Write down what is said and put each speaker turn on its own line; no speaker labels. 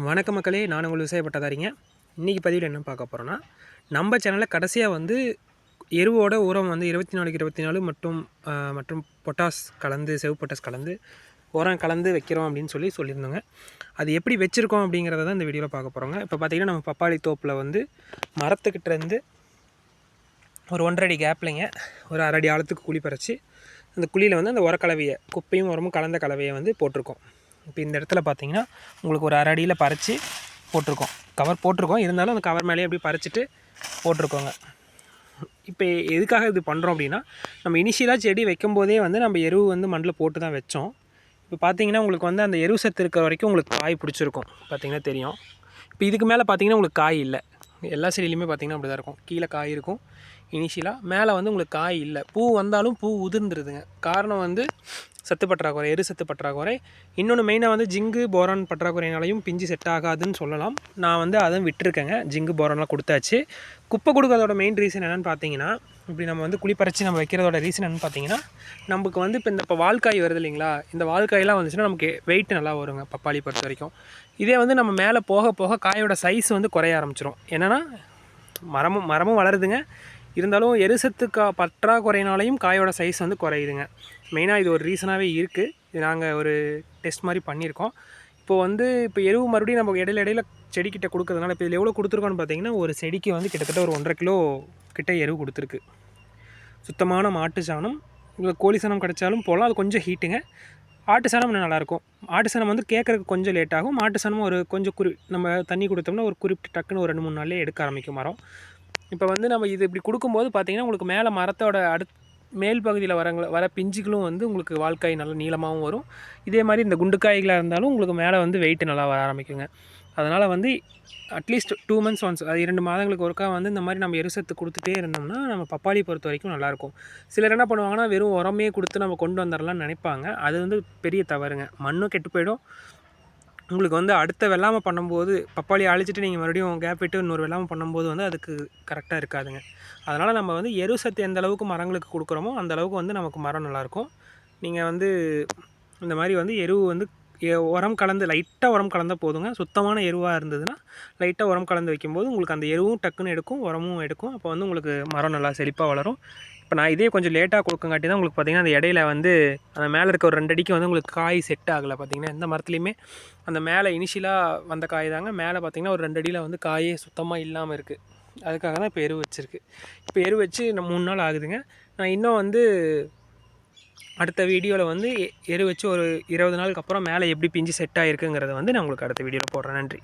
வணக்க மக்களே, நான் உங்கள் விவசாய பட்டதாரிங்க. இன்றைக்கி பதிவில் என்ன பார்க்க போகிறோன்னா, நம்ம சேனலில் கடைசியாக வந்து எருவோட உரம் வந்து 24 மற்றும் பொட்டாஸ் கலந்து, செவ் பொட்டாஸ் கலந்து உரம் கலந்து வைக்கிறோம் அப்படின்னு சொல்லியிருந்தோங்க. அது எப்படி வச்சுருக்கோம் அப்படிங்கிறத தான் இந்த வீடியோவில் பார்க்க போகிறோங்க. இப்போ பார்த்திங்கன்னா, நம்ம பப்பாளி தோப்பில் வந்து மரத்துக்கிட்டேருந்து ஒரு 1.5 அடி கேப்லைங்க ஒரு 1/2 அடி ஆழத்துக்கு குழி பறித்து அந்த குழியில் வந்து அந்த உரக்கலவையை, குப்பையும் உரமும் கலந்த கலவையை வந்து போட்டிருக்கோம். இப்போ இந்த இடத்துல பார்த்தீங்கன்னா உங்களுக்கு ஒரு 1/2 அடியில் பறித்து போட்டிருக்கோம். கவர் போட்டிருக்கோம், இருந்தாலும் அந்த கவர் மேலேயே அப்படி பறிச்சுட்டு போட்டிருக்கோங்க. இப்போ எதுக்காக இது பண்ணுறோம் அப்படின்னா, நம்ம இனிஷியலாக செடி வைக்கும்போதே வந்து நம்ம எருவு வந்து மண்ணில் போட்டு தான் வச்சோம். இப்போ பார்த்தீங்கன்னா உங்களுக்கு வந்து அந்த எருவு சத்து இருக்கிற வரைக்கும் உங்களுக்கு காய் பிடிச்சிருக்கும், பார்த்தீங்கன்னா தெரியும். இப்போ இதுக்கு மேலே பார்த்தீங்கன்னா உங்களுக்கு காய் இல்லை. எல்லா செடியிலையுமே பார்த்தீங்கன்னா அப்படி தான் இருக்கும். கீழே காய் இருக்கும் இனிஷியலாக, மேலே வந்து உங்களுக்கு காய் இல்லை. பூ வந்தாலும் பூ உதிர்ந்துருதுங்க. காரணம் வந்து சத்து பற்றாக்குறை, எரு சத்து பற்றாக்குறை. இன்னொன்று மெயினாக வந்து ஜிங்கு போரான் பற்றாக்குறையினாலையும் பிஞ்சு செட் ஆகாதுன்னு சொல்லலாம். நான் வந்து அதுவும் விட்டுருக்கேங்க. ஜிங்கு போரான்லாம் கொடுத்தாச்சு. குப்பை கொடுக்கறதோட மெயின் ரீசன் என்னென்னு பார்த்தீங்கன்னா, இப்படி நம்ம வந்து குழி பறித்து நம்ம வைக்கிறதோட ரீசன் என்னென்னு பார்த்தீங்கன்னா, நமக்கு வந்து இப்போ வால்காய் வருது இல்லைங்களா, இந்த வால்காயெல்லாம் வந்துச்சுன்னா நமக்கு வெயிட் நல்லா வருங்க பப்பாளி பொறுத்த வரைக்கும். இதே வந்து நம்ம மேலே போக போக காயோட சைஸ் வந்து குறைய ஆரம்பிச்சிடும். என்னென்னா மரமும் வளருதுங்க, இருந்தாலும் எரிசத்து பற்றாக்குறையினாலையும் காயோட சைஸ் வந்து குறையுதுங்க. மெயினாக இது ஒரு ரீசனாகவே இருக்குது. இது நாங்கள் ஒரு டெஸ்ட் மாதிரி பண்ணியிருக்கோம். இப்போ எருவு மறுபடியும் நம்ம இடையில செடிக்கிட்ட கொடுக்குறதுனால இப்போ இதில் எவ்வளோ கொடுத்துருக்கோன்னு பார்த்தீங்கன்னா, ஒரு செடிக்கு வந்து கிட்டத்தட்ட ஒரு 1.5 கிலோ கிட்ட எருவு கொடுத்துருக்கு. சுத்தமான மாட்டு சாணம், இல்லை கோழி சாணம் கிடைச்சாலும் போகலாம், அது கொஞ்சம் ஹீட்டுங்க. ஆட்டு சாணம் இன்னும் நல்லாயிருக்கும். ஆட்டு சாணம் வந்து கேட்குறதுக்கு கொஞ்சம் லேட் ஆகும். மாட்டு சாணம் ஒரு கொஞ்சம் நம்ம தண்ணி கொடுத்தோம்னா ஒரு குறிப்பிட்ட டக்குன்னு ஒரு 2-3 நாள்லேயே எடுக்க ஆரம்பிக்கும் மரம். இப்போ வந்து நம்ம இது இப்படி கொடுக்கும்போது பார்த்திங்கன்னா உங்களுக்கு மேலே மரத்தோட மேல் பகுதியில் வர பிஞ்சுகளும் வந்து உங்களுக்கு வால்காய் நல்லா நீளமாகவும் வரும். இதே மாதிரி இந்த குண்டுக்காய்களாக இருந்தாலும் உங்களுக்கு மேலே வந்து வெயிட் நல்லா வர ஆரம்பிக்குங்க. அதனால் வந்து அட்லீஸ்ட் 2 மந்த்ஸ் ஒன்ஸ், அது 2 மாதங்களுக்கு ஒருக்கா வந்து இந்த மாதிரி நம்ம எரிசத்து கொடுத்துட்டே இருந்தோம்னா நம்ம பப்பாளி பொறுத்த வரைக்கும் நல்லாயிருக்கும். சிலர் என்ன பண்ணுவாங்கன்னா, வெறும் உரமே கொடுத்து நம்ம கொண்டு வந்துடலாம்னு நினைப்பாங்க. அது வந்து பெரிய தவறுங்க. மண்ணும் கெட்டு போயிடும். உங்களுக்கு வந்து அடுத்த வெள்ளாமை பண்ணும்போது பப்பாளி அழிச்சிட்டு நீங்கள் மறுபடியும் கேப் விட்டு இன்னொரு வெள்ளாமை பண்ணும்போது வந்து அதுக்கு கரெக்டாக இருக்காதுங்க. அதனால் நம்ம வந்து எரு சத்து எந்த அளவுக்கு மரங்களுக்கு கொடுக்குறோமோ அந்த அளவுக்கு வந்து நமக்கு மரம் நல்லாயிருக்கும். நீங்கள் வந்து இந்த மாதிரி வந்து எரு வந்து உரம் கலந்து லைட்டாக உரம் கலந்தால் போதுங்க. சுத்தமான எருவாக இருந்ததுன்னா லைட்டாக உரம் கலந்து வைக்கும்போது உங்களுக்கு அந்த எருவும் டக்குன்னு எடுக்கும், உரமும் எடுக்கும். அப்போ வந்து உங்களுக்கு மரம் நல்லா செழிப்பாக வளரும். இப்போ நான் இதே கொஞ்சம் லேட்டாக கொடுக்கங்காட்டி தான் உங்களுக்கு பார்த்திங்கன்னா அந்த இடையில வந்து அந்த மேலே இருக்க ஒரு 2 அடிக்கு வந்து உங்களுக்கு காய் செட் ஆகலை. பார்த்திங்கன்னா எந்த மரத்துலையுமே அந்த மேலே இனிஷியலாக வந்த காய் தாங்க மேலே பார்த்திங்கன்னா ஒரு 2 அடியில் வந்து காயே சுத்தமாக இல்லாமல் இருக்குது. அதுக்காக தான் இப்போ எரு வச்சுருக்கு. இப்போ எரு வச்சு 3 நாள் ஆகுதுங்க. நான் இன்னும் வந்து அடுத்த வீடியோவில் வந்து எரு வச்சு ஒரு 20 நாளுக்கு அப்புறம் மேலே எப்படி பிஞ்சு செட் ஆகிருக்குங்கிறத வந்து நான் உங்களுக்கு அடுத்த வீடியோவில் போடுறேன். நன்றி.